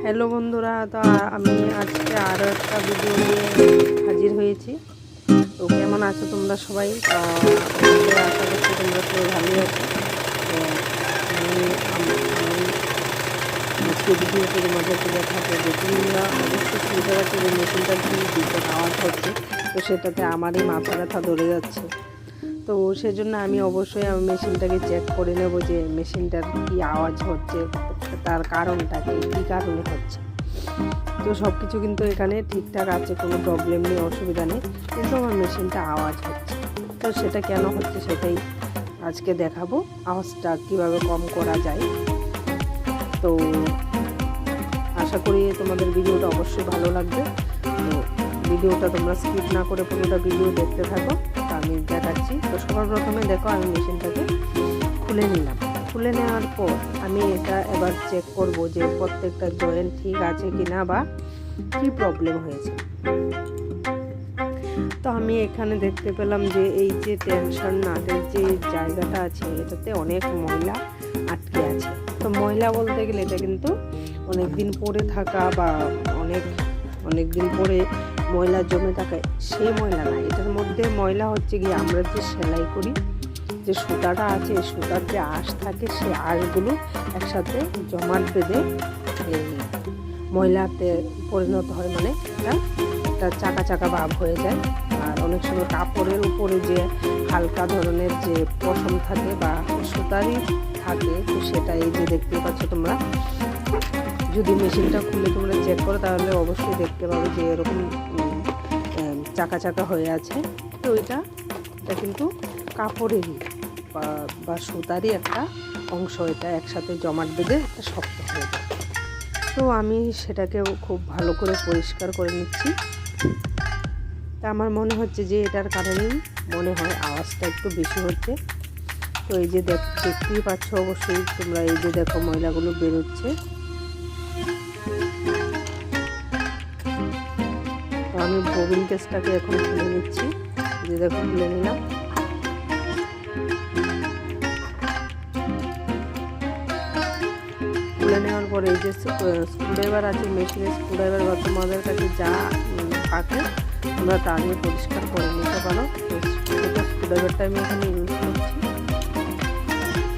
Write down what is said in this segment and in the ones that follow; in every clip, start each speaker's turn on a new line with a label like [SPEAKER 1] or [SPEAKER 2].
[SPEAKER 1] Hello বন্ধুরা, তো আমি আজকে আরও একটা ভিডিও নিয়ে হাজির হয়েছি। তো কেমন আছো তোমরা সবাই? আশা করছি তোমরা সবাই ভালোই আছো। তো আমি আজকে ভিডিওতে তোমাদেরকে দেখাবো যে তোমরা অবশ্যই শুনতে পাচ্ছ যে মেশিনটার কি বিকট আওয়াজ হচ্ছে। তো সেটাতে আমারই মাথা ব্যথা ধরে যাচ্ছে। তো সেজন্য আমি অবশ্যই মেশিনটাকে চেক করে নেব যে মেশিনটার কি আওয়াজ হচ্ছে, তার কারণটা কী কারণে হচ্ছে। তো সব কিছু কিন্তু এখানে ঠিকঠাক আছে, কোনো প্রবলেম নেই, অসুবিধা নেই, কিন্তু আমার মেশিনটা আওয়াজ হচ্ছে। তো সেটা কেন হচ্ছে সেটাই আজকে দেখাবো, আওয়াজটা কীভাবে কম করা যায়। তো আশা করি তোমাদের ভিডিওটা অবশ্যই ভালো লাগবে। তো ভিডিওটা তোমরা স্কিপ না করে পুরোটা ভিডিও দেখতে থাকো। আমি দেখাচ্ছি। তো সবার প্রথমে দেখো আমি মেশিনটাকে খুলে নিলাম। খুলে নেওয়ার পর আমি এটা এবার চেক করব যে প্রত্যেকটা জয়েন্ট ঠিক আছে কি না বা কি প্রবলেম হয়েছে। তো আমি এখানে দেখতে পেলাম যে এই যে টেনশন নাটের যে জায়গাটা আছে এটাতে অনেক ময়লা আটকে আছে। তো ময়লা বলতে গেলে এটা কিন্তু অনেক দিন পরে থাকা বা অনেক দিন পরে ময়লা জমে থাকে, সেই ময়লা না। এটার মধ্যে ময়লা হচ্ছে গিয়ে আমরা যে সেলাই করি, যে সুতাটা আছে, সুতার যে আঁশ থাকে, সেই আঁশগুলো একসাথে জমাট বেঁধে এই ময়লাতে পরিণত হয়, মানে একটা চাকা চাকা ভাব হয়ে যায়। আর অনেক সময় কাপড়ের উপরে যে হালকা ধরনের যে পশম থাকে বা সুতারই থাকে, তো সেটা এই যে দেখতে পাচ্ছ তোমরা। যদি মেশিনটা খুলে তোমরা চেক করো তাহলে অবশ্যই দেখতে পাবে যে এরকম চাকা চাকা হয়ে আছে। তো এটা কিন্তু কাপড়েরই বা সুতারই একটা অংশ, এটা একসাথে জমাট বেঁধে একটা শক্ত হয়ে যায়। তো আমি সেটাকেও খুব ভালো করে পরিষ্কার করে নিচ্ছি। তা আমার মনে হচ্ছে যে এটার কারণেই মনে হয় আওয়াজটা একটু বেশি হচ্ছে। তো এই যে দেখতেই পাচ্ছ অবশ্যই তোমরা, এই যে দেখো ময়লাগুলো বেরোচ্ছে। তো আমি ববিন কেসটাকে এখন খুলে নিচ্ছি। যে দেখো খুলে নিলাম। খুলে নেওয়ার পরে এই যে স্ক্রুড্রাইভার আছে, মেশিনের স্ক্রুড্রাইভার বা তোমাদের কাছে যা থাকে তোমরা তা নিয়ে পরিষ্কার করে নিতে পারো। তো স্ক্রুড্রাইভারটা আমি এখানে ইউজ করছি।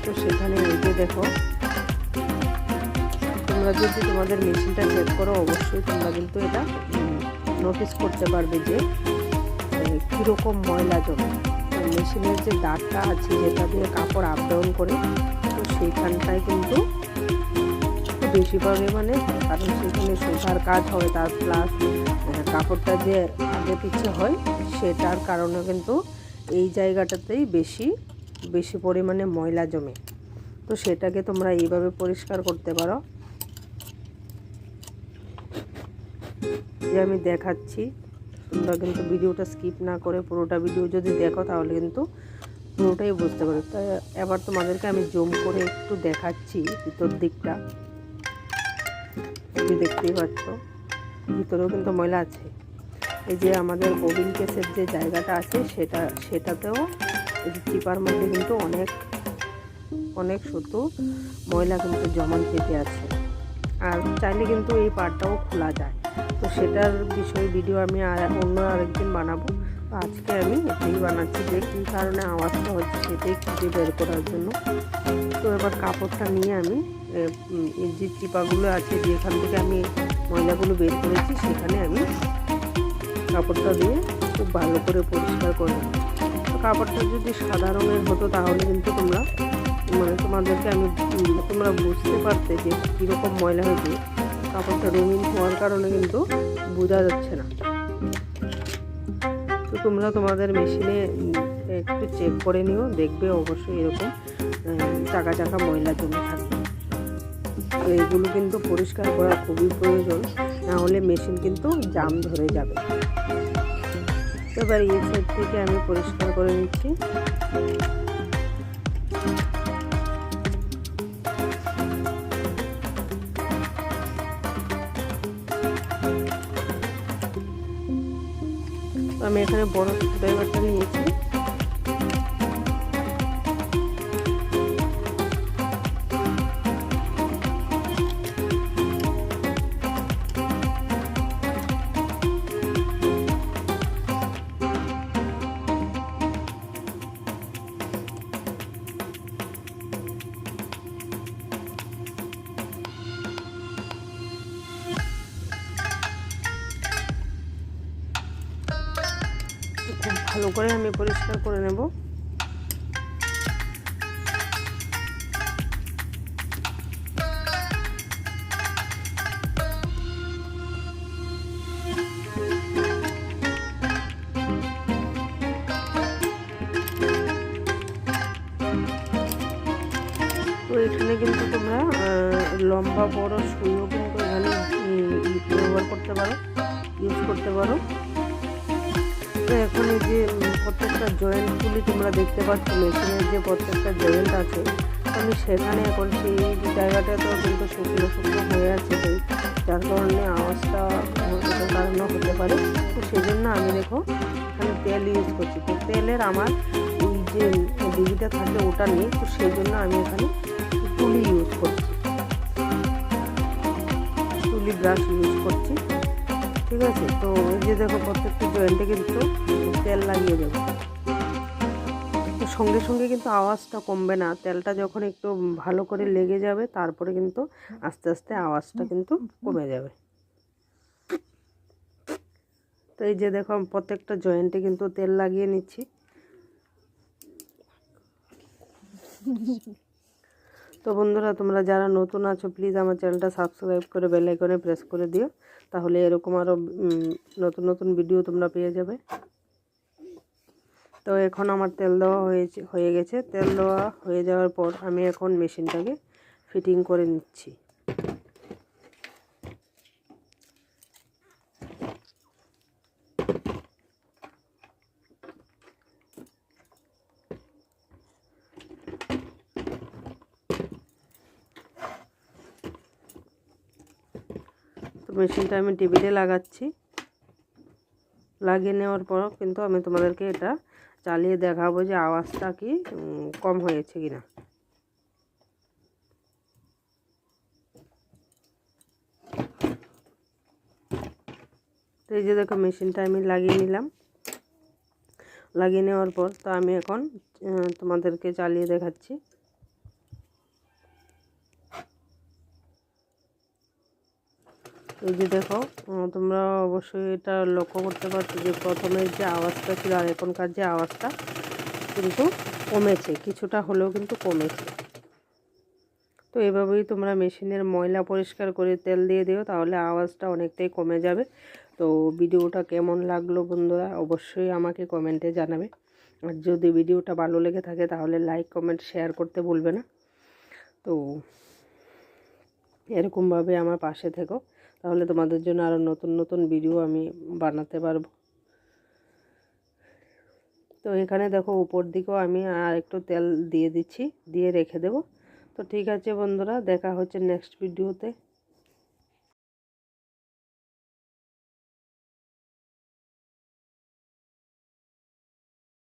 [SPEAKER 1] তো সেখানে এই যে দেখো, তোমরা যদি তোমাদের মেশিনটা চেক করো অবশ্যই তোমরা কিন্তু এটা নোটিস করতে পারবে যে কীরকম ময়লা জমে। মেশিনের যে দাগটা আছে যেটা দিয়ে কাপড় আপ ডাউন করে, তো সেইখানটায় কিন্তু বেশি পরিমাণে, কারণ সেখানে সুতার কাজ হয়, তার প্লাস কাপড়টা যে আগে পিছিয়ে হয়, সেটার কারণে কিন্তু এই জায়গাটাতেই বেশি পরিমাণে ময়লা জমে। তো সেটাকে তোমরা এইভাবে পরিষ্কার করতে পারো, যে আমি দেখাচ্ছি। তোমরা কিন্তু ভিডিওটা স্কিপ না করে পুরোটা ভিডিও যদি দেখো তাহলে কিন্তু পুরোটাই বুঝতে পারো। তাই এবার তোমাদেরকে আমি জুম করে একটু দেখাচ্ছি ভিতর দিকটা। দেখতেই পাচ্ছ ভিতরেও কিন্তু ময়লা আছে। এই যে আমাদের ববিন কেসের যে জায়গাটা আছে সেটাতেও এই যে চিপার মধ্যে কিন্তু অনেক শুধু ময়লা কিন্তু জমা পেতে আছে। আর চাইলে কিন্তু এই পার্টটাও খোলা যায়। তো সেটার বিষয়ে ভিডিও আমি অন্য আরেকদিন বানাবো। তো আজকে আমি এটাই বানাচ্ছি যে কী কারণে আওয়াজটা হচ্ছে সেটাই খুঁজে বের করার জন্য। তো এবার কাপড়টা নিয়ে আমি এই যে চিপাগুলো আছে, যেখান থেকে আমি ময়লাগুলো বের করেছি, সেখানে আমি কাপড়টা দিয়ে খুব ভালো করে পরিষ্কার করে নেব। তো কাপড়টা যদি সাদা রঙের হতো তাহলে কিন্তু তোমাদেরকে তোমরা বুঝতে পারতে যে কীরকম ময়লা হয়েছে। কাপড়টা রঙিন হওয়ার কারণে কিন্তু বোঝা যাচ্ছে না। তো তোমরা তোমাদের মেশিনে একটু চেক করে নিও, দেখবে অবশ্যই এরকম চাকা চাকা ময়লা জমে থাকবে। তো এগুলো কিন্তু পরিষ্কার করা খুবই প্রয়োজন, না হলে মেশিন কিন্তু জাম ধরে যাবে। এবার এই সাইড থেকে আমি পরিষ্কার করে নিচ্ছি। আমি এখানে বড় স্ক্রুড্রাইভারটা নিয়েছি। ভালো করে আমি পরিষ্কার করে নেব। তো এখানে কিন্তু তোমরা লম্বা বড় সুইও কিন্তু এখানে ব্যবহার করতে পারো, ইউজ করতে পারো। তো এখন এই যে প্রত্যেকটা জয়েন্টগুলি তোমরা দেখতে পাচ্ছ, মেশিনের যে প্রত্যেকটা জয়েন্ট আছে, আমি সেখানে এখন সেই জায়গাটাতেও কিন্তু শুকনো শুকনো হয়ে আছে, যার কারণে আওয়াজটা কারণ হতে পারে। তো সেই জন্য আমি দেখো এখানে তেল ইউজ করছি। তো তেলের আমার ওই যে ডিবিটা থাকে ওটা নেই, তো সেই জন্য আমি এখানে তুলি ইউজ করছি, তুলি ব্রাশ ইউজ করছি। ঠিক আছে, তো এই যে দেখো প্রত্যেকটা জয়েন্টে কিন্তু তেল লাগিয়ে দেবো। তো সঙ্গে সঙ্গে কিন্তু আওয়াজটা কমবে না, তেলটা যখন একটু ভালো করে লেগে যাবে তারপরে কিন্তু আস্তে আস্তে আওয়াজটা কিন্তু কমে যাবে। তো এই যে দেখো প্রত্যেকটা জয়েন্টে কিন্তু তেল লাগিয়ে নিচ্ছি। তো বন্ধুরা, তোমরা যারা নতুন আছো প্লিজ আমার চ্যানেলটা সাবস্ক্রাইব করে বেল আইকনে প্রেস করে দিও, তাহলে এরকম আরও নতুন নতুন ভিডিও তোমরা পেয়ে যাবে। তো এখন আমার তেল দেওয়া হয়ে গেছে। তেল দেওয়া হয়ে যাওয়ার পর আমি এখন মেশিনটাকে ফিটিং করে নিচ্ছি। তো মেশিনটা আমি টেবিলে লাগাচ্ছি। লাগিয়ে নেওয়ার পর কিন্তু আমি তোমাদেরকে এটা চালিয়ে দেখাবো যে আওয়াজটা কি কম হয়েছে কিনা। তো এই যে দেখো মেশিনটা আমি লাগিয়ে নিলাম। লাগিয়ে নেওয়ার পর তো আমি এখন তোমাদেরকে চালিয়ে দেখাচ্ছি। এই যে দেখো তোমরা অবশ্যই এটা লক্ষ্য করতে পারছো যে প্রথমের যে আওয়াজটা ছিল আর এখনকার যে আওয়াজটা কিন্তু কমেছে, কিছুটা হলেও কিন্তু কমেছে। তো এভাবেই তোমরা মেশিনের ময়লা পরিষ্কার করে তেল দিয়ে দিও, তাহলে আওয়াজটা অনেকটাই কমে যাবে। তো ভিডিওটা কেমন লাগলো বন্ধুরা অবশ্যই আমাকে কমেন্টে জানাবে। আর যদি ভিডিওটা ভালো লেগে থাকে তাহলে লাইক কমেন্ট শেয়ার করতে ভুলবে না। তো এরকমভাবে আমার পাশে থেকো, তাহলে তোমাদের জন্য আরও নতুন নতুন ভিডিও আমি বানাতে পারবো। তো এখানে দেখো উপর দিকেও আমি আর একটু তেল দিয়ে দিচ্ছি, দিয়ে রেখে দেব। তো ঠিক আছে বন্ধুরা, দেখা হচ্ছে নেক্সট ভিডিওতে।